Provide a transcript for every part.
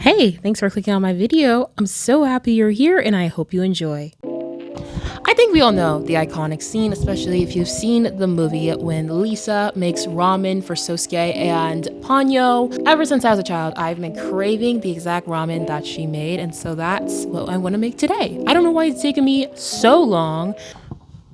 Hey, thanks for clicking on my video. I'm so happy you're here and I hope you enjoy. I think we all know the iconic scene, especially if you've seen the movie when Lisa makes ramen for Sosuke and Ponyo. Ever since I was a child, I've been craving the exact ramen that she made, and so that's what I want to make today. I don't know why it's taken me so long,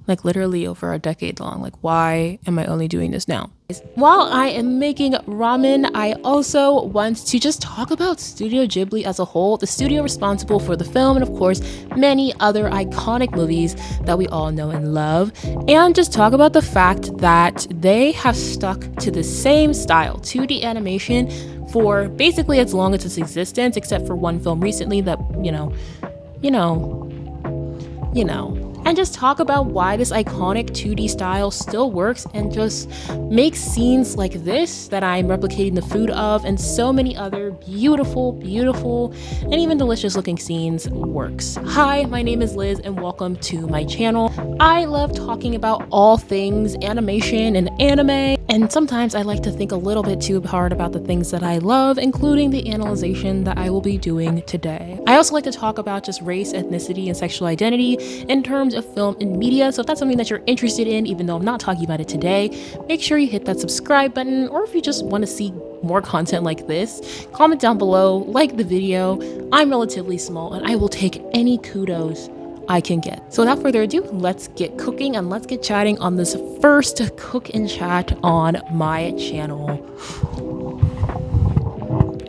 like literally over a decade long. Like, why am I only doing this now? While I am making ramen, I also want to just talk about Studio Ghibli as a whole, the studio responsible for the film and of course many other iconic movies that we all know and love, and just talk about the fact that they have stuck to the same style, 2D animation, for basically as long as its existence, except for one film recently that, you know, and just talk about why this iconic 2D style still works and just makes scenes like this that I'm replicating the food of and so many other beautiful, and even delicious looking scenes works. Hi, my name is Liz and welcome to my channel. I love talking about all things animation and anime, and sometimes I like to think a little bit too hard about the things that I love, including the analyzation that I will be doing today. I also like to talk about just race, ethnicity, and sexual identity in terms of film and media, so if that's something that you're interested in, even though I'm not talking about it today, make sure you hit that subscribe button, or if you just want to see more content like this, comment down below, like the video. I'm relatively small and I will take any kudos I can get. So without further ado, let's get cooking and let's get chatting on this first cook and chat on my channel.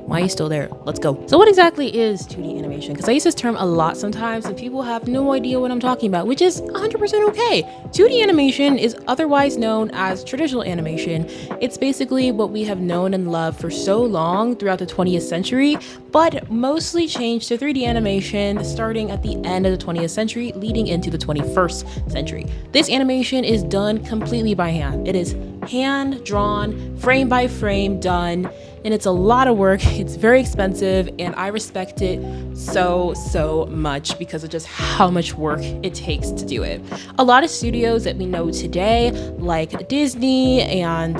Why are you still there? Let's go. So what exactly is 2D animation? Because I use this term a lot sometimes and people have no idea what I'm talking about, which is 100% okay. 2D animation is otherwise known as traditional animation. It's basically what we have known and loved for so long throughout the 20th century, but mostly changed to 3D animation starting at the end of the 20th century, leading into the 21st century. This animation is done completely by hand. It is hand drawn, frame by frame done, and it's a lot of work. It's very expensive, and I respect it so much because of just how much work it takes to do it. A lot of studios that we know today, like Disney, and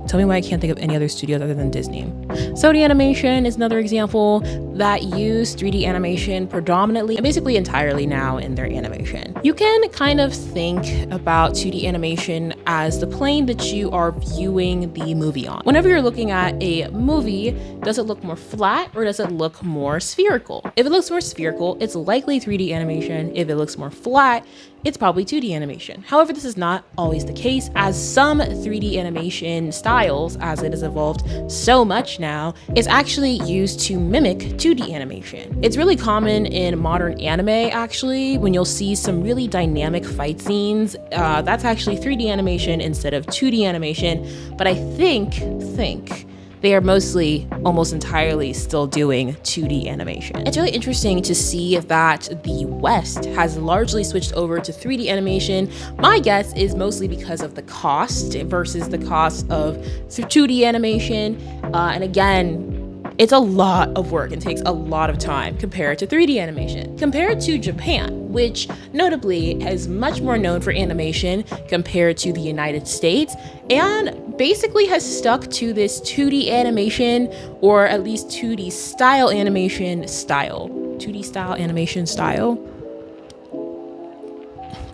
tell me why I can't think of any other studios other than Disney. Sony Animation is another example that use 3D animation predominantly and basically entirely now in their animation. You can kind of think about 2D animation as the plane that you are viewing the movie on. Whenever you're looking at a movie, does it look more flat or does it look more spherical? If it looks more spherical, it's likely 3D animation. If it looks more flat, it's probably 2D animation. However, this is not always the case, as some 3D animation styles, as it has evolved so much now, is actually used to mimic 2D animation. It's really common in modern anime, actually, when you'll see some really dynamic fight scenes. That's actually 3D animation instead of 2D animation, but I think they are mostly, almost entirely still doing 2D animation. It's really interesting to see that the West has largely switched over to 3D animation. My guess is mostly because of the cost versus the cost of 2D animation. And again, it's a lot of work and takes a lot of time compared to 3D animation. Compared to Japan, which notably is much more known for animation compared to the United States, and basically has stuck to this 2D animation, or at least 2D style animation style. 2D style animation style.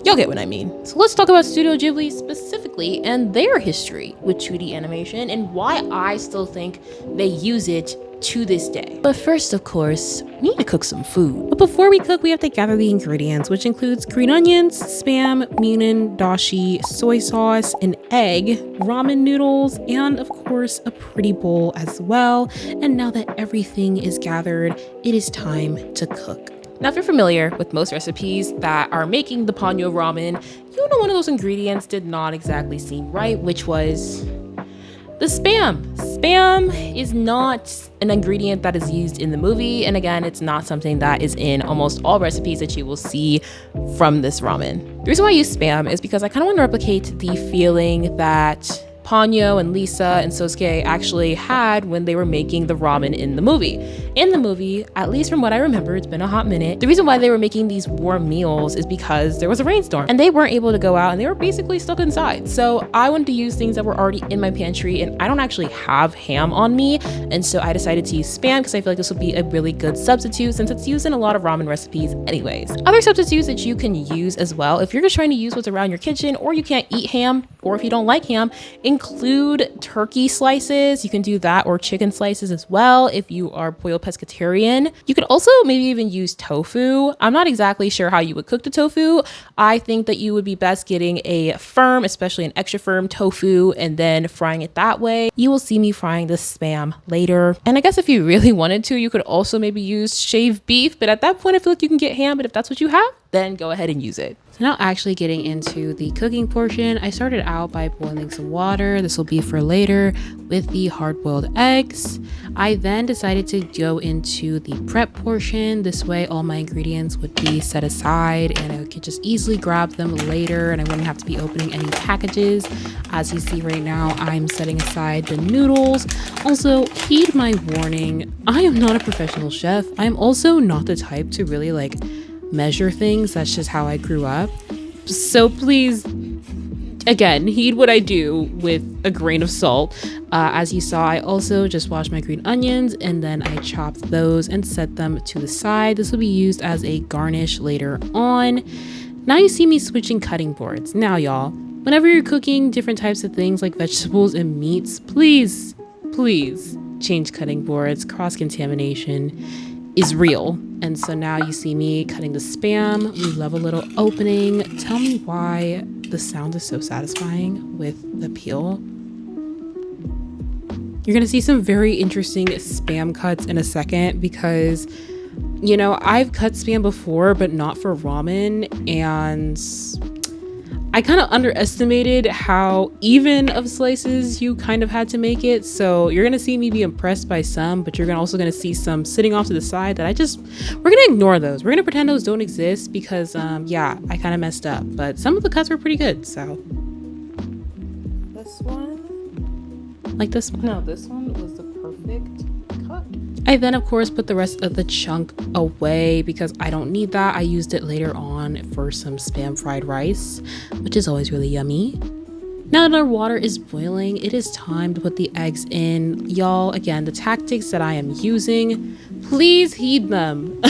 You'll get what I mean. So let's talk about Studio Ghibli specifically and their history with 2D animation and why I still think they use it to this day. But first, of course, we need to cook some food. But before we cook, we have to gather the ingredients, which includes green onions, spam, mirin, dashi, soy sauce, an egg, ramen noodles, and of course, a pretty bowl as well. And now that everything is gathered, it is time to cook. Now, if you're familiar with most recipes that are making the Ponyo ramen, you know one of those ingredients did not exactly seem right, which was the spam. Spam is not an ingredient that is used in the movie, and again, it's not something that is in almost all recipes that you will see from this ramen. The reason why I use spam is because I kind of want to replicate the feeling that Ponyo and Lisa and Sosuke actually had when they were making the ramen in the movie. In the movie, at least from what I remember, it's been a hot minute, the reason why they were making these warm meals is because there was a rainstorm and they weren't able to go out and they were basically stuck inside. So I wanted to use things that were already in my pantry, and I don't actually have ham on me, and so I decided to use Spam because I feel like this would be a really good substitute since it's used in a lot of ramen recipes anyways. Other substitutes that you can use as well, if you're just trying to use what's around your kitchen or you can't eat ham, or if you don't like ham, include turkey slices. You can do that, or chicken slices as well if you are pollo pescatarian. You could also maybe even use tofu. I'm not exactly sure how you would cook the tofu. I think that you would be best getting a firm, especially an extra firm tofu, and then frying it that way. You will see me frying the Spam later. And I guess if you really wanted to, you could also maybe use shaved beef, but at that point I feel like you can get ham, but if that's what you have, then go ahead and use it. So now actually getting into the cooking portion, I started out by boiling some water. This will be for later with the hard-boiled eggs. I then decided to go into the prep portion. This way all my ingredients would be set aside and I could just easily grab them later and I wouldn't have to be opening any packages. As you see right now, I'm setting aside the noodles. Also, heed my warning, I am not a professional chef. I'm also not the type to really measure things. That's just how I grew up. So please, again, heed what I do with a grain of salt. As you saw, I also just washed my green onions and then I chopped those and set them to the side. This will be used as a garnish later on. Now you see me switching cutting boards. Now y'all, whenever you're cooking different types of things like vegetables and meats, please change cutting boards. Cross-contamination is real. And so now you see me cutting the Spam. We love a little opening. Tell me why the sound is so satisfying with the peel. You're gonna see some very interesting Spam cuts in a second because, you know, I've cut Spam before, but not for ramen, and I kind of underestimated how even of slices you kind of had to make it. So you're gonna see me be impressed by some, but you're also gonna see some sitting off to the side that we're gonna ignore those. We're gonna pretend those don't exist because yeah, I kind of messed up, but some of the cuts were pretty good. So this one, like this one. no, this one was the perfect cut. I then of course put the rest of the chunk away because I don't need that. I used it later on for some Spam fried rice, which is always really yummy. Now that our water is boiling, it is time to put the eggs in. Y'all, again, the tactics that I am using, please heed them.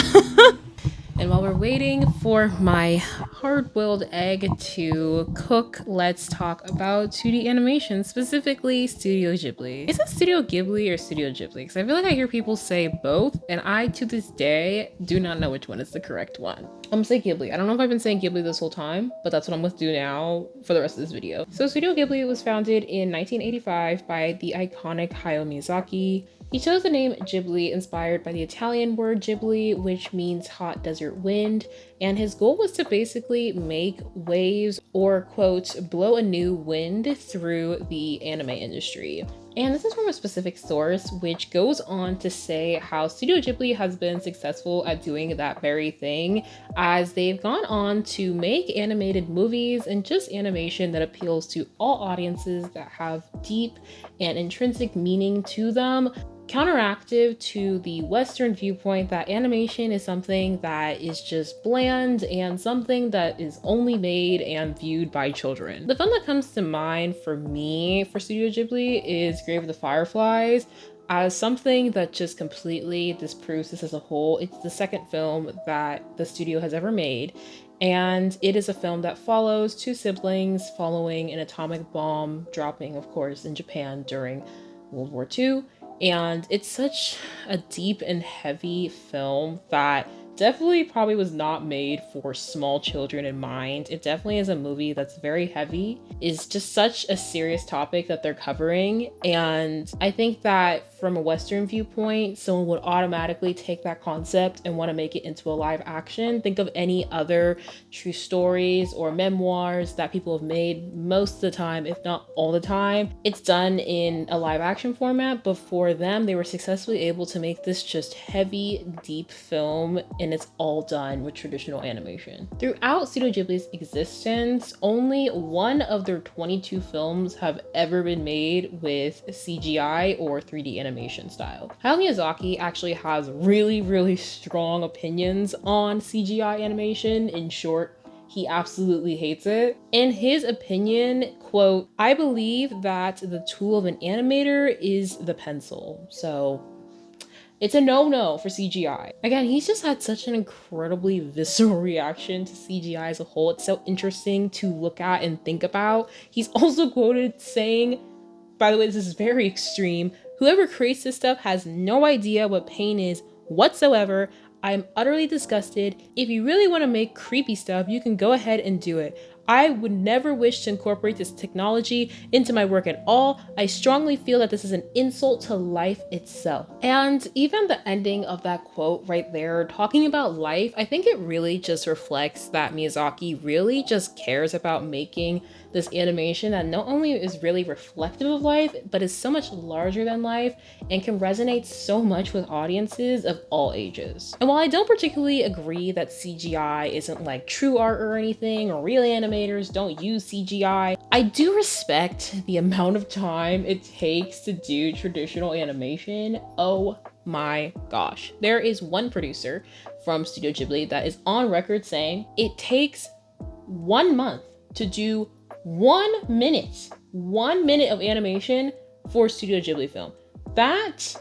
And while we're waiting for my hard-boiled egg to cook, let's talk about 2D animation, specifically Studio Ghibli. Is it Studio Ghibli or Studio Ghibli? Because I feel like I hear people say both, and I, to this day, do not know which one is the correct one. I'm gonna say Ghibli. I don't know if I've been saying Ghibli this whole time, but that's what I'm gonna do now for the rest of this video. So Studio Ghibli was founded in 1985 by the iconic Hayao Miyazaki. He chose the name Ghibli inspired by the Italian word Ghibli, which means hot desert wind, and his goal was to basically make waves, or quote, blow a new wind through the anime industry. And this is from a specific source, which goes on to say how Studio Ghibli has been successful at doing that very thing, as they've gone on to make animated movies and just animation that appeals to all audiences that have deep and intrinsic meaning to them, counteractive to the Western viewpoint that animation is something that is just bland and something that is only made and viewed by children. The film that comes to mind for me for Studio Ghibli is Grave of the Fireflies, as something that just completely disproves this as a whole. It's the second film that the studio has ever made, and it is a film that follows two siblings following an atomic bomb dropping, of course, in Japan during World War II. And it's such a deep and heavy film that definitely probably was not made for small children in mind. It definitely is a movie that's very heavy. It's just such a serious topic that they're covering. And I think that from a Western viewpoint, someone would automatically take that concept and want to make it into a live action. Think of any other true stories or memoirs that people have made. Most of the time, if not all the time, it's done in a live action format, but for them, they were successfully able to make this just heavy, deep film, and it's all done with traditional animation. Throughout Studio Ghibli's existence, only one of their 22 films have ever been made with CGI or 3D animation style. Hayao Miyazaki actually has really strong opinions on CGI animation. In short, he absolutely hates it. In his opinion, quote, "I believe that the tool of an animator is the pencil." So it's a no-no for CGI. Again, he's just had such an incredibly visceral reaction to CGI as a whole. It's so interesting to look at and think about. He's also quoted saying, by the way, this is very extreme, "Whoever creates this stuff has no idea what pain is whatsoever. I'm utterly disgusted. If you really want to make creepy stuff, you can go ahead and do it. I would never wish to incorporate this technology into my work at all. I strongly feel that this is an insult to life itself." And even the ending of that quote right there, talking about life, I think it really just reflects that Miyazaki really just cares about making this animation that not only is really reflective of life, but is so much larger than life and can resonate so much with audiences of all ages. And while I don't particularly agree that CGI isn't like true art or anything, or real animators don't use CGI, I do respect the amount of time it takes to do traditional animation. Oh my gosh. There is one producer from Studio Ghibli that is on record saying it takes 1 month to do 1 minute of animation for Studio Ghibli film. That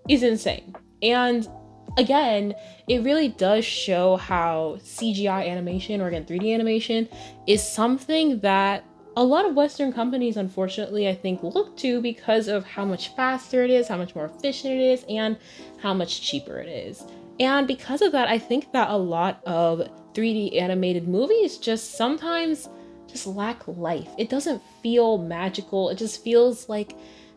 is insane. And again, it really does show how CGI animation, or again 3D animation, is something that a lot of Western companies, unfortunately, I think look to because of how much faster it is, how much more efficient it is, and how much cheaper it is. And because of that, I think that a lot of 3D animated movies just sometimes just lack life. It doesn't feel magical. It just feels like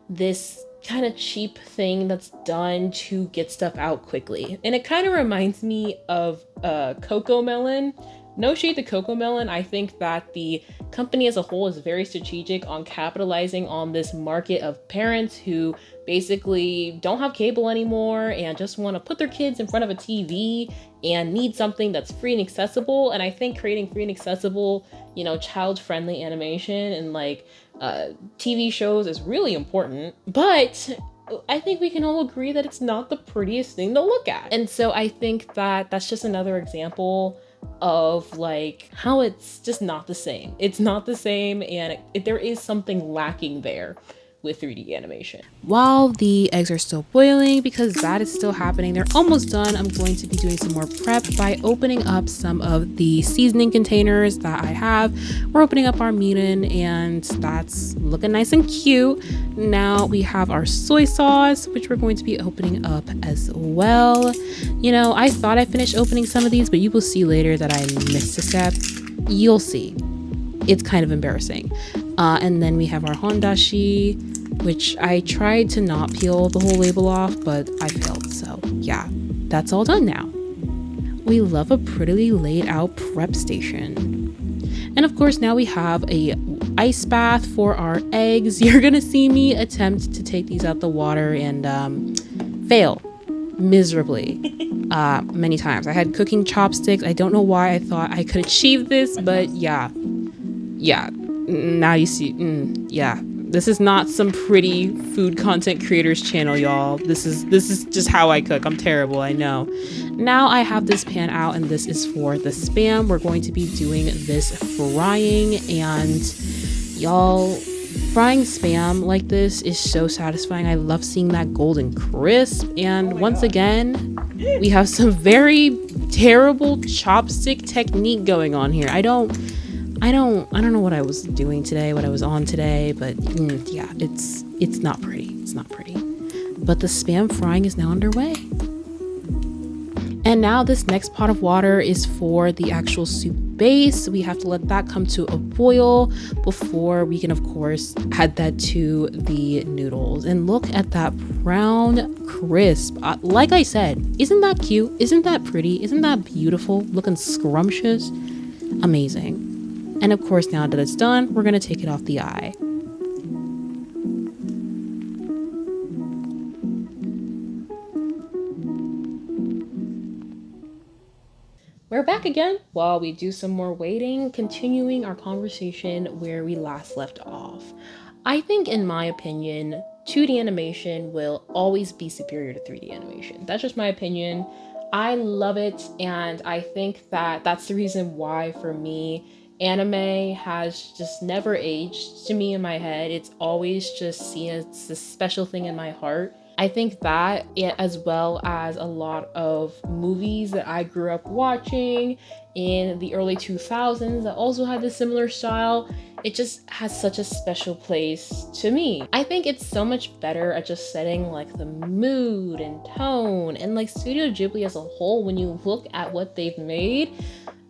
this kind of cheap thing that's done to get stuff out quickly. And it kind of reminds me of Coco Melon. No shade to Coco Melon. I think that the company as a whole is very strategic on capitalizing on this market of parents who basically don't have cable anymore and just want to put their kids in front of a TV and need something that's free and accessible. And I think creating free and accessible, child-friendly animation and TV shows is really important. But I think we can all agree that it's not the prettiest thing to look at. And so I think that that's just another example of how it's just not the same. It's not the same, and there is something lacking there with 3D animation. While the eggs are still boiling, because that is still happening, they're almost done, I'm going to be doing some more prep by opening up some of the seasoning containers that I have. We're opening up our mirin, and that's looking nice and cute. Now we have our soy sauce, which we're going to be opening up as well. I thought I finished opening some of these, but you will see later that I missed a step. You'll see. It's kind of embarrassing. And then we have our hondashi, which I tried to not peel the whole label off, but I failed. So yeah, that's all done now. We love a prettily laid out prep station. And of course, now we have a ice bath for our eggs. You're gonna see me attempt to take these out the water and fail miserably many times. I had cooking chopsticks. I don't know why I thought I could achieve this, but yeah. Now you see, this is not some pretty food content creators channel, y'all. This is just how I cook. I'm terrible, I know. Now I have this pan out, and this is for the Spam. We're going to be doing this frying, and y'all, frying Spam like this is so satisfying. I love seeing that golden crisp. And once again, we have some very terrible chopstick technique going on here. I don't know what I was doing today, what I was on today, but yeah, it's not pretty. It's not pretty. But the Spam frying is now underway. And now this next pot of water is for the actual soup base. We have to let that come to a boil before we can, of course, add that to the noodles. And look at that brown crisp. Like I said, isn't that cute? Isn't that pretty? Isn't that beautiful? Looking scrumptious. Amazing. And of course, now that it's done, we're gonna take it off the eye. We're back again while we do some more waiting, continuing our conversation where we last left off. I think, in my opinion, 2D animation will always be superior to 3D animation. That's just my opinion. I love it, and I think that that's the reason why, for me, anime has just never aged to me in my head. It's always just seen as a special thing in my heart. I think that, as well as a lot of movies that I grew up watching in the early 2000s that also had this similar style, it just has such a special place to me. I think it's so much better at just setting like the mood and tone, and like Studio Ghibli as a whole, when you look at what they've made,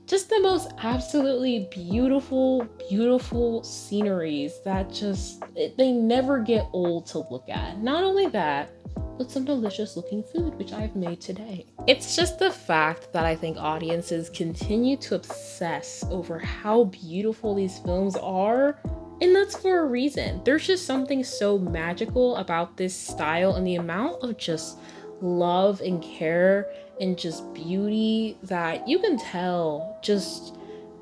just the most absolutely beautiful sceneries that just, they never get old to look at. Not only that, but some delicious looking food, which I've made today. It's just the fact that I think audiences continue to obsess over how beautiful these films are, and that's for a reason. There's just something so magical about this style, and the amount of just love and care and just beauty that you can tell just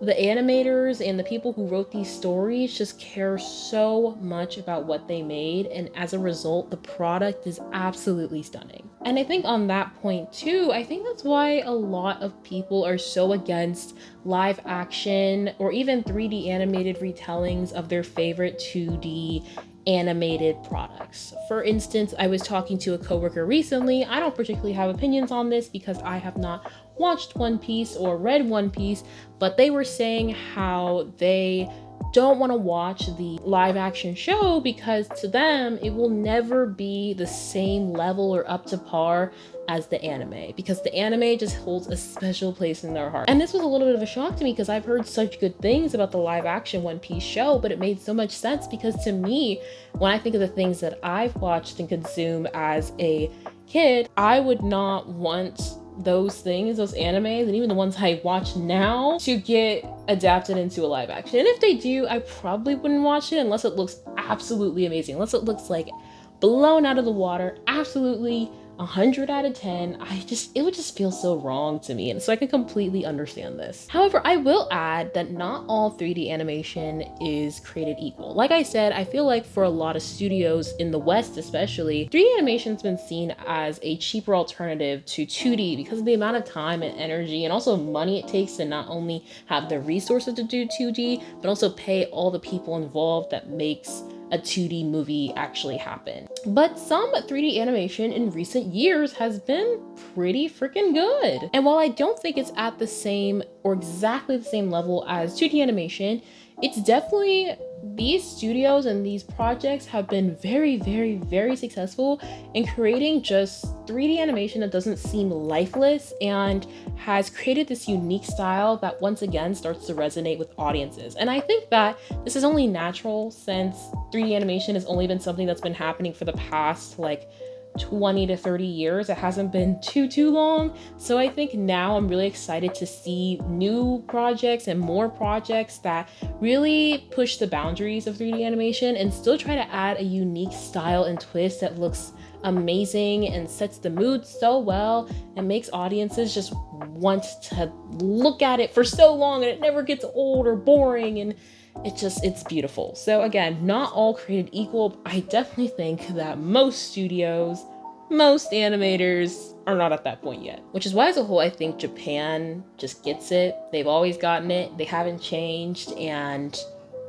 the animators and the people who wrote these stories just care so much about what they made, and as a result, the product is absolutely stunning. And I think on that point too, I think that's why a lot of people are so against live action or even 3D animated retellings of their favorite 2D animated products. For instance, I was talking to a coworker recently. I don't particularly have opinions on this because I have not watched One Piece or read One Piece, but they were saying how they don't want to watch the live action show because to them it will never be the same level or up to par as the anime, because the anime just holds a special place in their heart. And this was a little bit of a shock to me because I've heard such good things about the live action One Piece show, but it made so much sense because to me, when I think of the things that I've watched and consumed as a kid, I would not want those things, those animes, and even the ones I watch now to get adapted into a live action. And if they do, I probably wouldn't watch it unless it looks absolutely amazing, unless it looks like blown out of the water, absolutely 100 out of 10. It would just feel so wrong to me, and so I can completely understand this. However, I will add that not all 3D animation is created equal. Like I said, I feel like for a lot of studios in the West especially, 3D animation's been seen as a cheaper alternative to 2D because of the amount of time and energy and also money it takes to not only have the resources to do 2D, but also pay all the people involved that makes a 2D movie actually happen. But some 3D animation in recent years has been pretty freaking good. And while I don't think it's at the same or exactly the same level as 2D animation, it's definitely, these studios and these projects have been very successful in creating just 3D animation that doesn't seem lifeless and has created this unique style that once again starts to resonate with audiences. And I think that this is only natural since 3D animation has only been something that's been happening for the past like 20 to 30 years. It hasn't been too long. So I think now I'm really excited to see new projects and more projects that really push the boundaries of 3D animation and still try to add a unique style and twist that looks amazing and sets the mood so well and makes audiences just want to look at it for so long, and it never gets old or boring, and it's beautiful. So again, not all created equal, but I definitely think that most studios, most animators are not at that point yet. Which is why as a whole, I think Japan just gets it. They've always gotten it. They haven't changed, and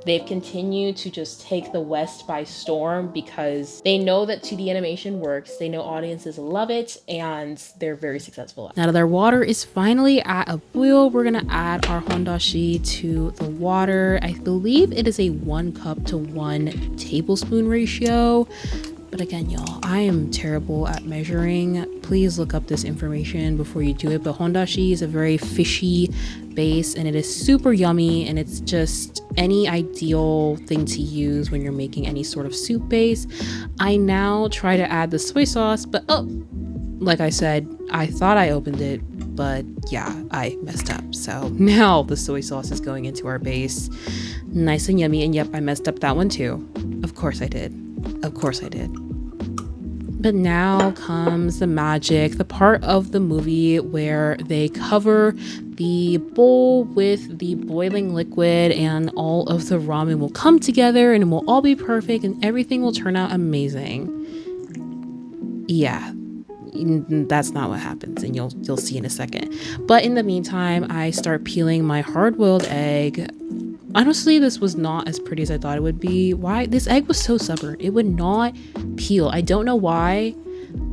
they've continued to just take the West by storm because they know that 2D animation works, they know audiences love it, and they're very successful. Now that our water is finally at a boil, we're gonna add our hondashi to the water. I believe it is a 1 cup to 1 tablespoon ratio, But again, y'all, I am terrible at measuring. Please look up this information before you do it. But hondashi is a very fishy base and it is super yummy, and it's just any ideal thing to use when you're making any sort of soup base. I now try to add the soy sauce, but like I said, I thought I opened it, but yeah, I messed up. So now the soy sauce is going into our base. Nice and yummy. And yep, I messed up that one too. Of course I did. Of course I did. But now comes the magic, the part of the movie where they cover the bowl with the boiling liquid and all of the ramen will come together and it will all be perfect and everything will turn out amazing. Yeah, that's not what happens, and you'll see in a second. But in the meantime, I start peeling my hard-boiled egg. Honestly, this was not as pretty as I thought it would be. Why? This egg was so stubborn. It would not peel. I don't know why.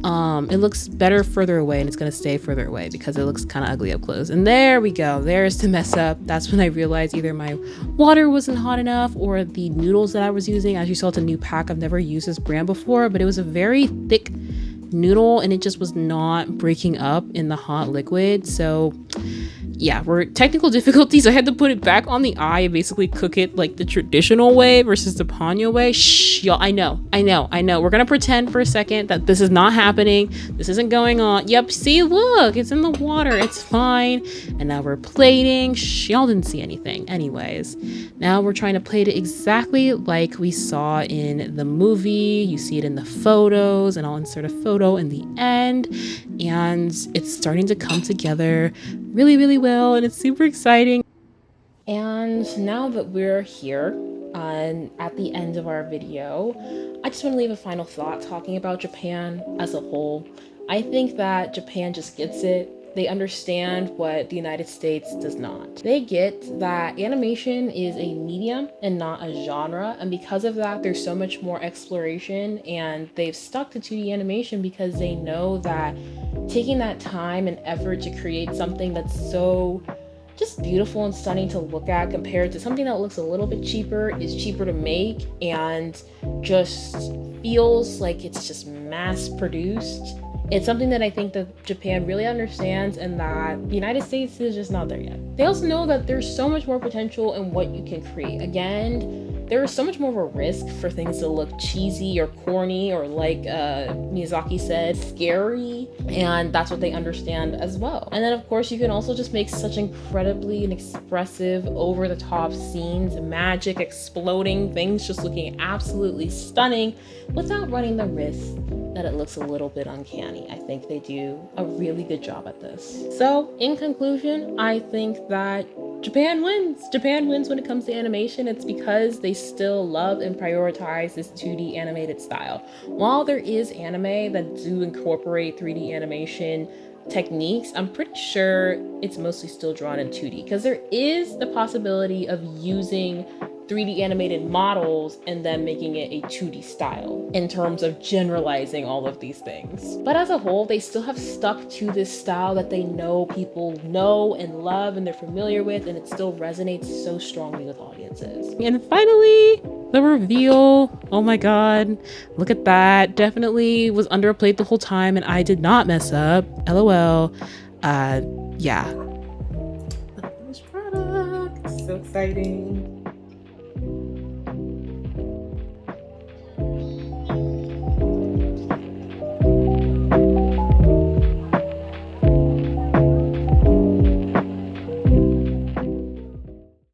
It looks better further away, and it's going to stay further away because it looks kind of ugly up close. And there we go. There's the mess up. That's when I realized either my water wasn't hot enough or the noodles that I was using. As you saw, it's a new pack. I've never used this brand before, but it was a very thick noodle and it just was not breaking up in the hot liquid. So yeah, we're technical difficulties. I had to put it back on the eye and basically cook it like the traditional way versus the Ponyo way. Shh, y'all, I know. We're gonna pretend for a second that this is not happening. This isn't going on. Yep, see, look, it's in the water. It's fine. And now we're plating. Shh, y'all didn't see anything. Anyways, now we're trying to plate it exactly like we saw in the movie. You see it in the photos, and I'll insert a photo in the end. And it's starting to come together really, really well, and it's super exciting. And now that we're here at the end of our video, I just want to leave a final thought talking about Japan as a whole. I think that Japan just gets it. They understand what the United States does not. They get that animation is a medium and not a genre, and because of that, there's so much more exploration, and they've stuck to 2D animation because they know that taking that time and effort to create something that's so just beautiful and stunning to look at compared to something that looks a little bit cheaper is cheaper to make and just feels like it's just mass produced. It's something that I think that Japan really understands and that the United States is just not there yet. They also know that there's so much more potential in what you can create. Again, there is so much more of a risk for things to look cheesy or corny or, like Miyazaki said, scary, and that's what they understand as well. And then of course you can also just make such incredibly and expressive over-the-top scenes, magic, exploding things just looking absolutely stunning without running the risk that it looks a little bit uncanny. I think they do a really good job at this. So in conclusion, I think that Japan wins. Japan wins when it comes to animation. It's because they still love and prioritize this 2D animated style. While there is anime that do incorporate 3D animation techniques, I'm pretty sure it's mostly still drawn in 2D because there is the possibility of using 3D animated models and then making it a 2D style in terms of generalizing all of these things. But as a whole, they still have stuck to this style that they know people know and love and they're familiar with, and it still resonates so strongly with audiences. And finally, the reveal. Oh my god, look at that. Definitely was under a plate the whole time and I did not mess up. LOL. Yeah. The finished product. So exciting.